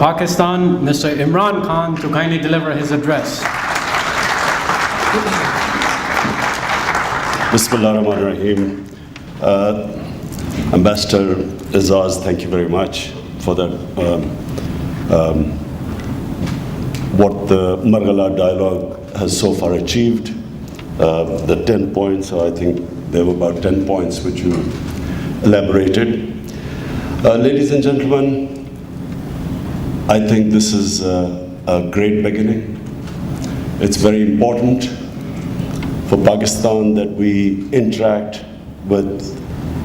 Pakistan, Mr. Imran Khan, to kindly deliver his address. Bismillahirrahmanirrahim. Ambassador Azaz, thank you very much for that. What the Margalla dialogue has so far achieved, the 10 points, I think there were about 10 points which you elaborated. Ladies and gentlemen, I think this is a great beginning. It's very important for Pakistan that we interact with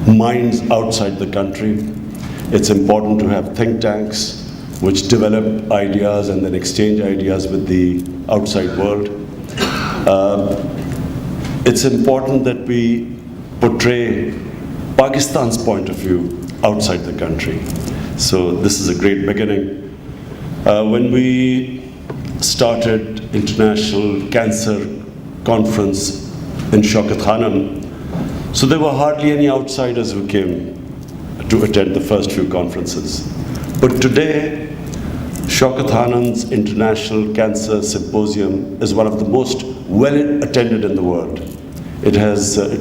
minds outside the country. It's important to have think tanks which develop ideas and then exchange ideas with the outside world. It's important that we portray Pakistan's point of view outside the country. So this is a great beginning. When we started International Cancer Conference in Shaukat Khanam, so there were hardly any outsiders who came to attend the first few conferences. But today, Shaukat Khanam's International Cancer Symposium is one of the most well attended in the world. It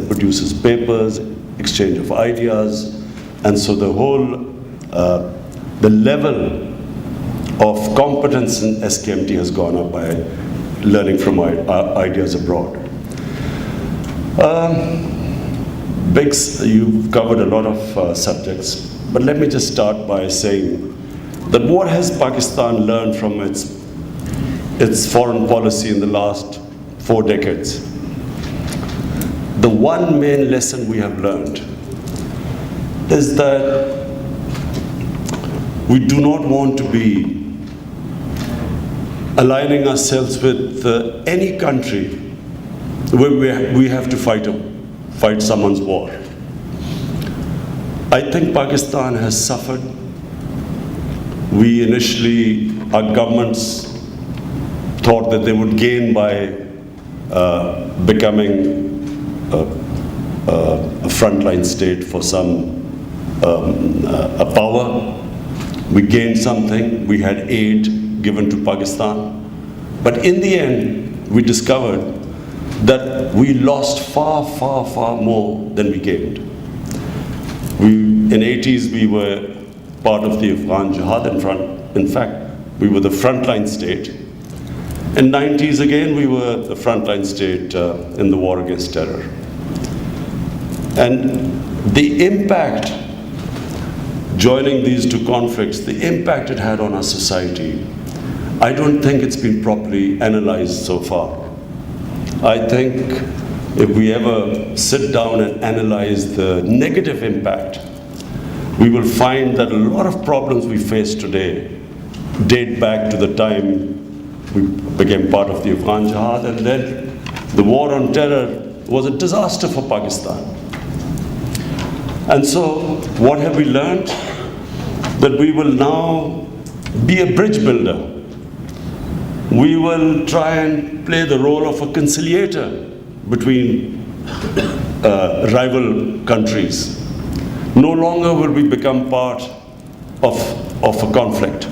produces papers, exchange of ideas, and so the level of competence in SKMT has gone up by learning from ideas abroad. Biggs, you've covered a lot of subjects, but let me just start by saying that what has Pakistan learned from its foreign policy in the last 4 decades? The one main lesson we have learned is that we do not want to be aligning ourselves with any country where we have to fight someone's war. I think Pakistan has suffered. Our governments thought that they would gain by becoming a frontline state for a power. We gained something. We had aid given to Pakistan. But in the end, we discovered that we lost far, far, far more than we gained. In the 80s, we were part of the Afghan Jihad in fact, we were the frontline state. In the 90s, again, we were the frontline state in the war against terror. And the impact, joining these two conflicts, the impact it had on our society, I don't think it's been properly analyzed so far. I think if we ever sit down and analyze the negative impact, we will find that a lot of problems we face today date back to the time we became part of the Afghan Jihad, and then the war on terror was a disaster for Pakistan. And so what have we learned? That we will now be a bridge builder. We will try and play the role of a conciliator between rival countries. No longer will we become part of a conflict.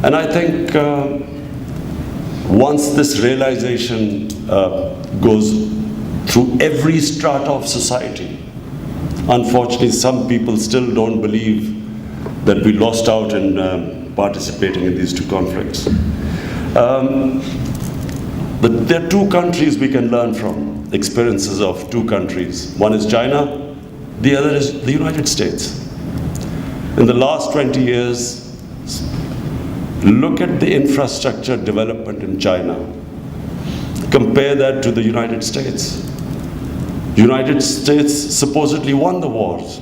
And I think once this realization goes through every strata of society, unfortunately some people still don't believe that we lost out in participating in these two conflicts. But there are two countries we can learn from, experiences of two countries. One is China, the other is the United States. In the last 20 years, look at the infrastructure development in China. Compare that to the United States. The United States supposedly won the wars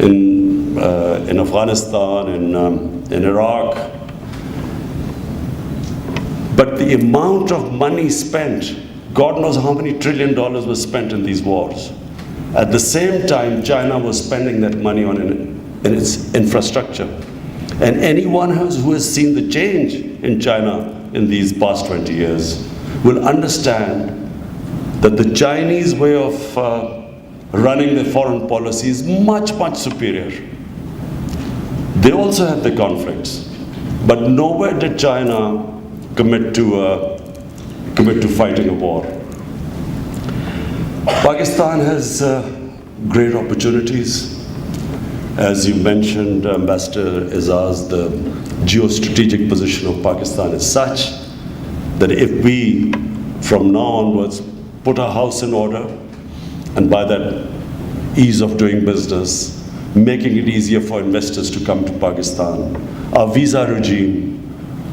in Afghanistan, in Iraq. But the amount of money spent, God knows how many $1 trillion was spent in these wars. At the same time, China was spending that money in its infrastructure. And anyone who has seen the change in China in these past 20 years will understand that the Chinese way of running their foreign policy is much, much superior. They also had the conflicts, but nowhere did China commit to fighting a war. Pakistan has great opportunities. As you mentioned, Ambassador Izaz, the geostrategic position of Pakistan is such that if we, from now onwards, put our house in order, and by that ease of doing business, making it easier for investors to come to Pakistan, our visa regime,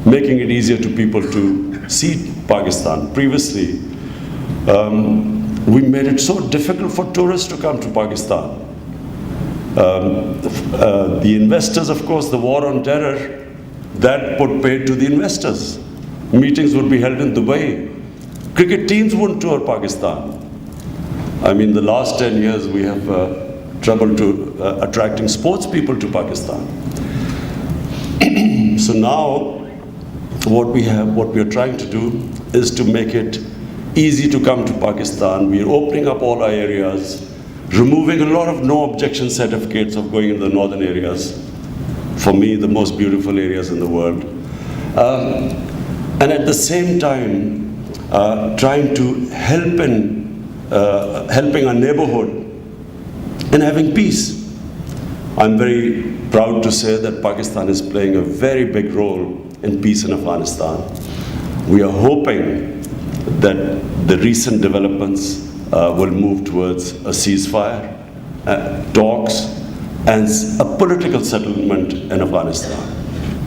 making it easier to people to see Pakistan. Previously, we made it so difficult for tourists to come to Pakistan. The investors, of course, the war on terror, that put paid to the investors. Meetings would be held in Dubai. Cricket teams wouldn't tour Pakistan. I mean, the last 10 years we have trouble to attracting sports people to Pakistan. So now, what we are trying to do is to make it easy to come to Pakistan. We are opening up all our areas, removing a lot of no objection certificates of going into the northern areas. For me, the most beautiful areas in the world. And at the same time, trying to helping our neighborhood in having peace. I'm very proud to say that Pakistan is playing a very big role in peace in Afghanistan. We are hoping that the recent developments will move towards a ceasefire, talks, and a political settlement in Afghanistan.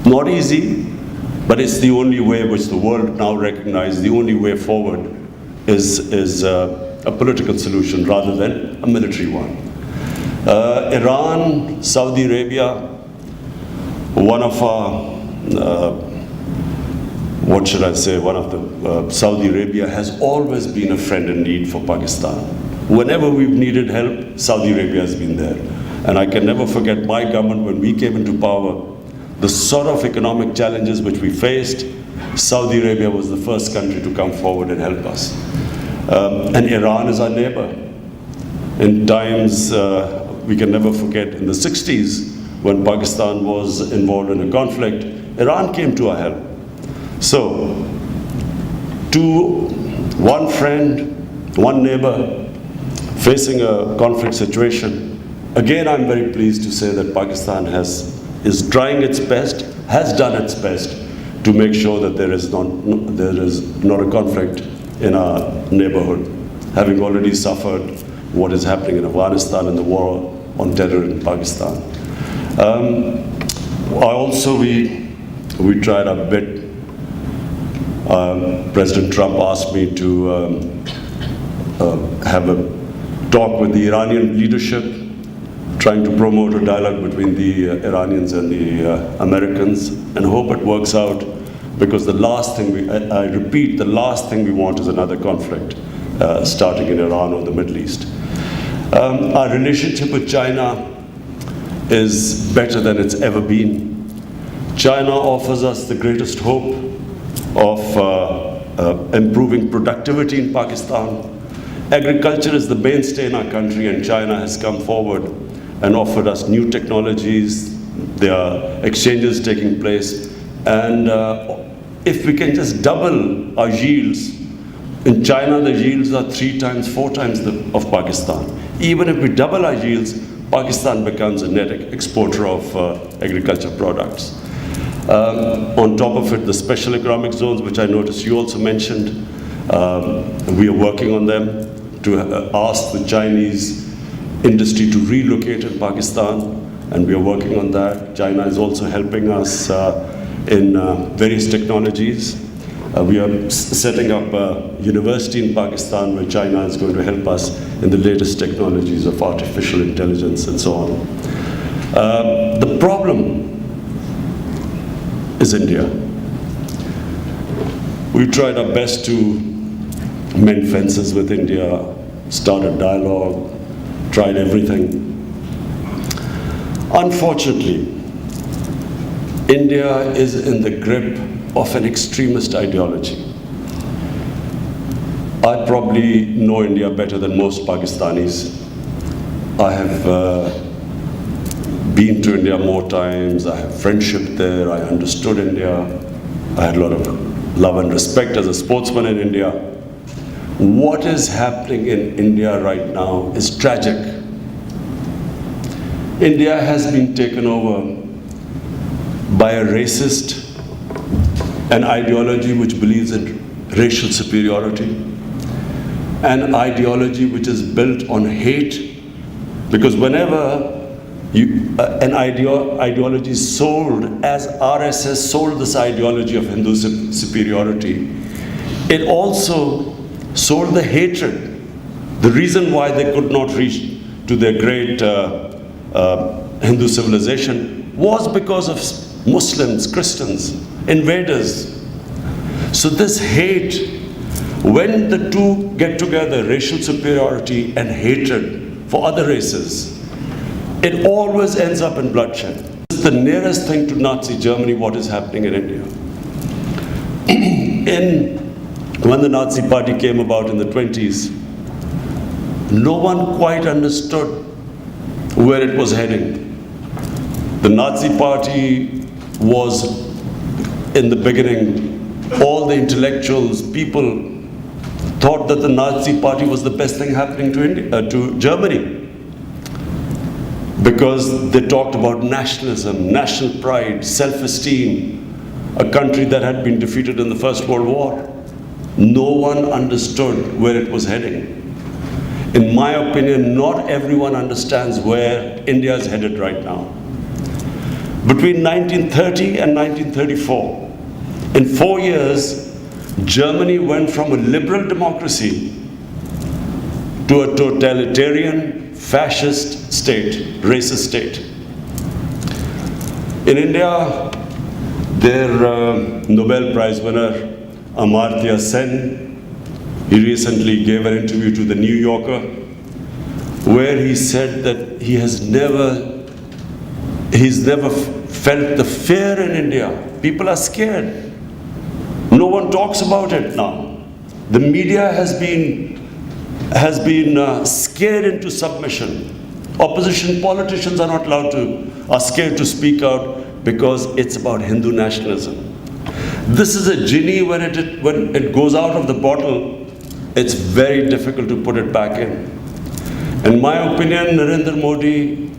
Not easy, but it's the only way which the world now recognizes. The only way forward is a political solution rather than a military one. Iran, Saudi Arabia, one of our, Saudi Arabia has always been a friend in need for Pakistan. Whenever we've needed help, Saudi Arabia has been there. And I can never forget my government when we came into power, the sort of economic challenges which we faced, Saudi Arabia was the first country to come forward and help us. And Iran is our neighbor. In times, we can never forget, in the 60s, when Pakistan was involved in a conflict, Iran came to our help. So, one friend, one neighbor, facing a conflict situation, again, I'm very pleased to say that Pakistan is trying its best, has done its best to make sure that there is not a conflict in our neighborhood, having already suffered what is happening in Afghanistan and the war on terror in Pakistan. We tried our bit. President Trump asked me to have a talk with the Iranian leadership, trying to promote a dialogue between the Iranians and the Americans, and hope it works out, because the last thing I repeat, the last thing we want is another conflict starting in Iran or the Middle East. Our relationship with China is better than it's ever been. China offers us the greatest hope of improving productivity in Pakistan. Agriculture is the mainstay in our country, and China has come forward and offered us new technologies. There are exchanges taking place, and if we can just double our yields, in China the yields are 3 times, 4 times of Pakistan. Even if we double our yields, Pakistan becomes a net exporter of agriculture products. On top of it, the special economic zones, which I noticed you also mentioned, we are working on them to ask the Chinese industry to relocate in Pakistan, and we are working on that. China is also helping us in various technologies. We are setting up a university in Pakistan where China is going to help us in the latest technologies of artificial intelligence and so on. The problem is India. We tried our best to mend fences with India, start a dialogue, tried everything. Unfortunately, India is in the grip of an extremist ideology. I probably know India better than most Pakistanis. I have been to India more times. I have friendship there. I understood India. I had a lot of love and respect as a sportsman in India. What is happening in India right now is tragic. India has been taken over by a racist, an ideology which believes in racial superiority, an ideology which is built on hate, because whenever an ideology is sold, as RSS sold this ideology of Hindu superiority, it also sold the hatred. The reason why they could not reach to their great Hindu civilization was because of Muslims, Christians, invaders. So this hate, when the two get together, racial superiority and hatred for other races, it always ends up in bloodshed. This is the nearest thing to Nazi Germany, what is happening in India. When the Nazi party came about in the 20s, no one quite understood where it was heading. The Nazi party was, in the beginning, all the intellectuals, people thought that the Nazi party was the best thing happening to Germany, because they talked about nationalism, national pride, self-esteem, a country that had been defeated in the First World War. No one understood where it was heading. In my opinion, not everyone understands where India is headed right now. Between 1930 and 1934, in 4 years, Germany went from a liberal democracy to a totalitarian, fascist state, racist state. In India, their Nobel Prize winner, Amartya Sen, he recently gave an interview to the New Yorker, where he said that he's never felt the fear in India. People are scared. No one talks about it now. The media has been scared into submission. Opposition politicians are scared to speak out because it's about Hindu nationalism. This is a genie, when it goes out of the bottle, it's very difficult to put it back in. In my opinion, Narendra Modi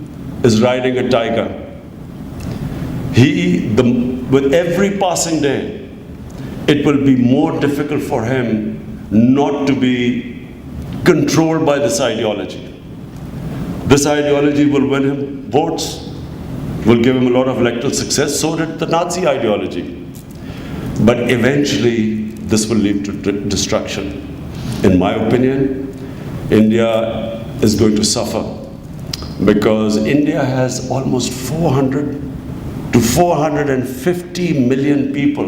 is riding a tiger. With every passing day, it will be more difficult for him not to be controlled by this ideology. This ideology will win him votes, will give him a lot of electoral success. So did the Nazi ideology. But eventually, this will lead to destruction. In my opinion, India is going to suffer, because India has almost 400 to 450 million people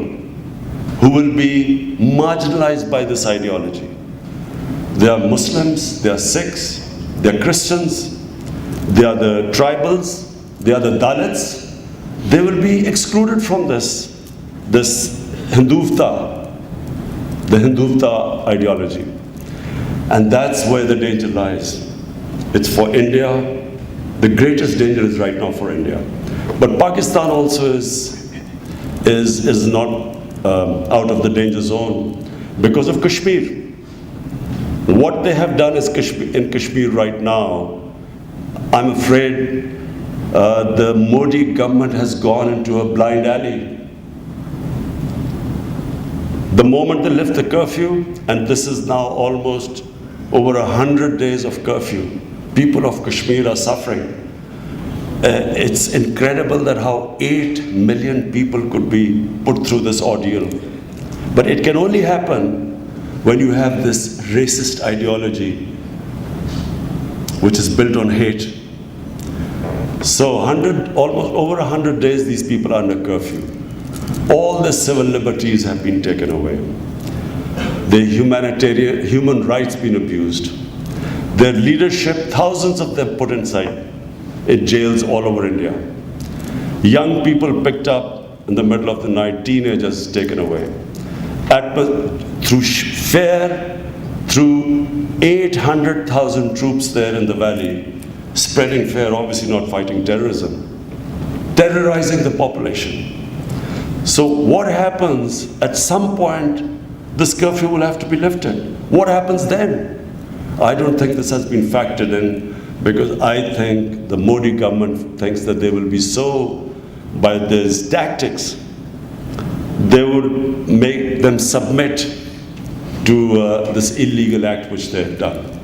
who will be marginalized by this ideology. They are Muslims, they are Sikhs, they are Christians, they are the tribals, they are the Dalits. They will be excluded from this Hindutva, the Hindutva ideology. And that's where the danger lies. It's for India. The greatest danger is right now for India. But Pakistan also is not out of the danger zone because of Kashmir. What they have done in Kashmir right now, I'm afraid the Modi government has gone into a blind alley. The moment they lift the curfew, and this is now almost over 100 days of curfew, people of Kashmir are suffering. It's incredible that how 8 million people could be put through this ordeal. But it can only happen when you have this racist ideology, which is built on hate. So almost over 100 days, these people are under curfew. All the civil liberties have been taken away. Their human rights been abused. Their leadership, thousands of them put inside in jails all over India. Young people picked up in the middle of the night, teenagers taken away. Through 800,000 troops there in the valley, spreading fear, obviously not fighting terrorism. terrorizing the population. So what happens at some point, this curfew will have to be lifted. What happens then? I don't think this has been factored in, because I think the Modi government thinks that they will be so, by these tactics, they would make them submit to this illegal act which they have done.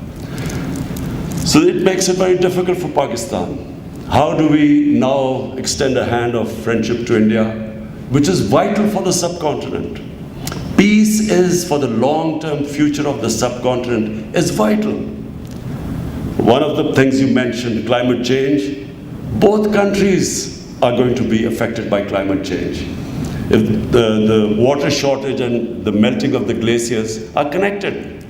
So it makes it very difficult for Pakistan. How do we now extend a hand of friendship to India, which is vital for the subcontinent? Peace is, for the long-term future of the subcontinent, is vital. One of the things you mentioned, climate change, both countries are going to be affected by climate change. If the water shortage and the melting of the glaciers are connected.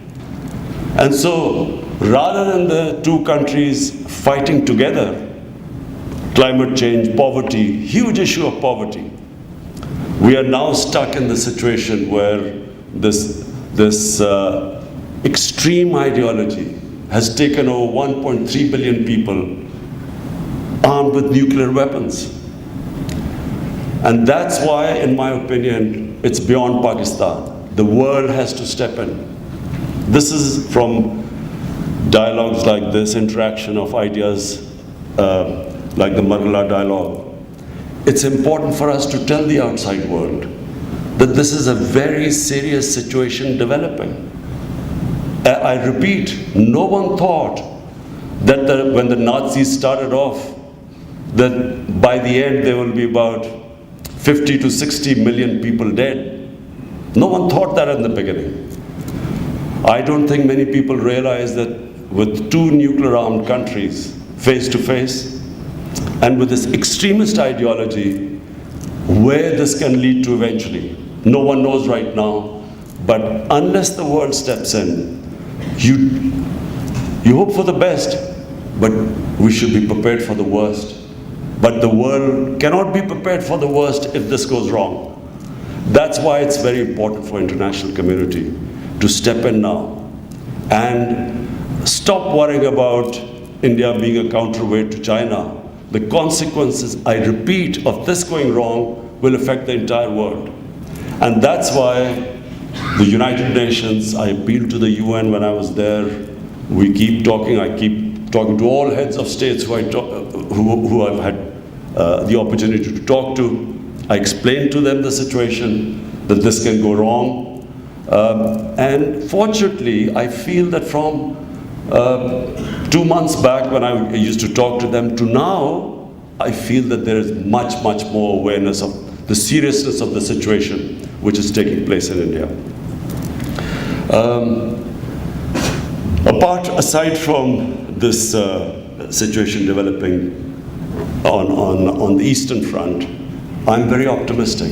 And so, rather than the two countries fighting together, climate change, poverty, huge issue of poverty, we are now stuck in the situation where this extreme ideology has taken over 1.3 billion people armed with nuclear weapons. And that's why, in my opinion, it's beyond Pakistan. The world has to step in. This is from dialogues like this, interaction of ideas like the Margalla dialogue. It's important for us to tell the outside world that this is a very serious situation developing. I repeat, no one thought that when the Nazis started off, that by the end there will be about 50 to 60 million people dead. No one thought that in the beginning. I don't think many people realize that with two nuclear-armed countries face to face, and with this extremist ideology, where this can lead to eventually, no one knows right now. But unless the world steps in, you hope for the best, but we should be prepared for the worst. But the world cannot be prepared for the worst if this goes wrong. That's why it's very important for international community to step in now and stop worrying about India being a counterweight to China. The consequences, I repeat, of this going wrong will affect the entire world. And that's why the United Nations, I appealed to the UN when I was there. We keep talking, I keep talking to all heads of states who I've had the opportunity to talk to. I explained to them the situation, that this can go wrong. And fortunately, I feel that from 2 months back when I used to talk to them to now, I feel that there is much, much more awareness of the seriousness of the situation which is taking place in India. Aside from this situation developing on the Eastern Front, I'm very optimistic.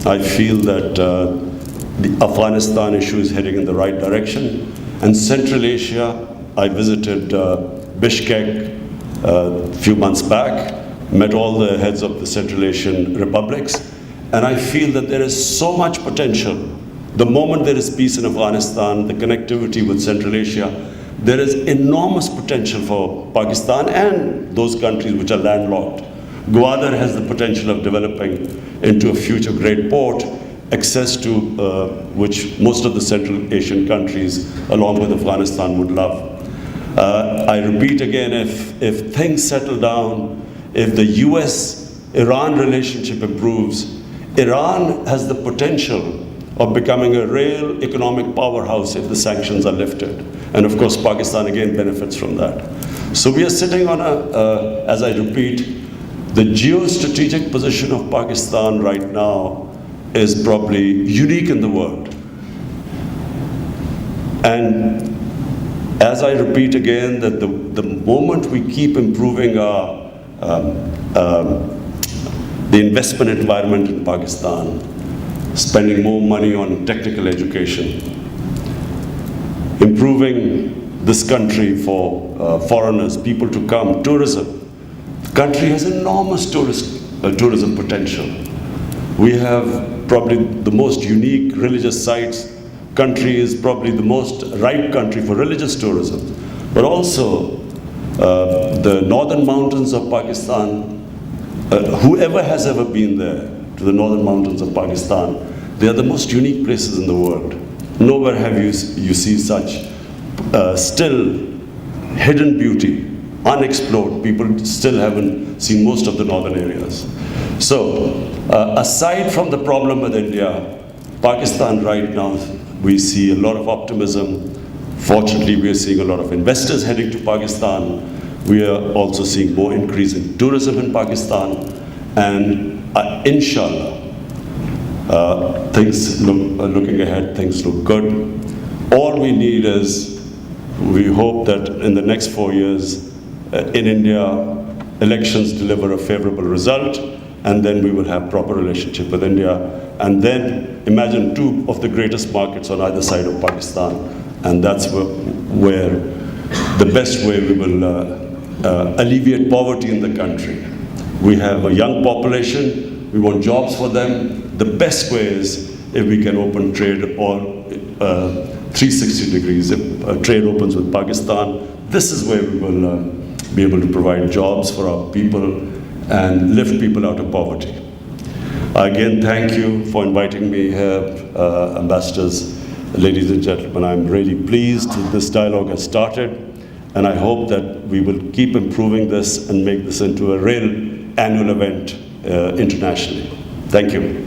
I feel that the Afghanistan issue is heading in the right direction. And Central Asia, I visited Bishkek a few months back, met all the heads of the Central Asian republics, and I feel that there is so much potential. The moment there is peace in Afghanistan, the connectivity with Central Asia, there is enormous potential for Pakistan and those countries which are landlocked. Gwadar has the potential of developing into a future great port, access to which most of the Central Asian countries, along with Afghanistan, would love. I repeat again, if things settle down, if the US-Iran relationship improves, Iran has the potential of becoming a real economic powerhouse if the sanctions are lifted. And of course, Pakistan again benefits from that. So we are sitting on as I repeat, the geostrategic position of Pakistan right now is probably unique in the world. And as I repeat again, that the moment we keep improving our the investment environment in Pakistan, spending more money on technical education, improving this country for foreigners, people to come, tourism. The country has enormous tourism potential. We have probably the most unique religious sites. Country is probably the most ripe country for religious tourism. But also, the northern mountains of Pakistan whoever has ever been there, to the northern mountains of Pakistan, they are the most unique places in the world. Nowhere have you see such still hidden beauty, unexplored. People still haven't seen most of the northern areas. So, aside from the problem with India, Pakistan right now, we see a lot of optimism. Fortunately, we are seeing a lot of investors heading to Pakistan. We are also seeing more increase in tourism in Pakistan. And inshallah, looking ahead, things look good. All we need is, we hope that in the next 4 years, in India, elections deliver a favorable result, and then we will have proper relationship with India. And then imagine two of the greatest markets on either side of Pakistan, and that's where the best way we will alleviate poverty in the country. We have a young population, we want jobs for them. The best way is if we can open trade all 360 degrees. If trade opens with Pakistan, this is where we will be able to provide jobs for our people and lift people out of poverty. Again, thank you for inviting me here, ambassadors, ladies and gentlemen. I'm really pleased that this dialogue has started, and I hope that we will keep improving this and make this into a real annual event internationally. Thank you.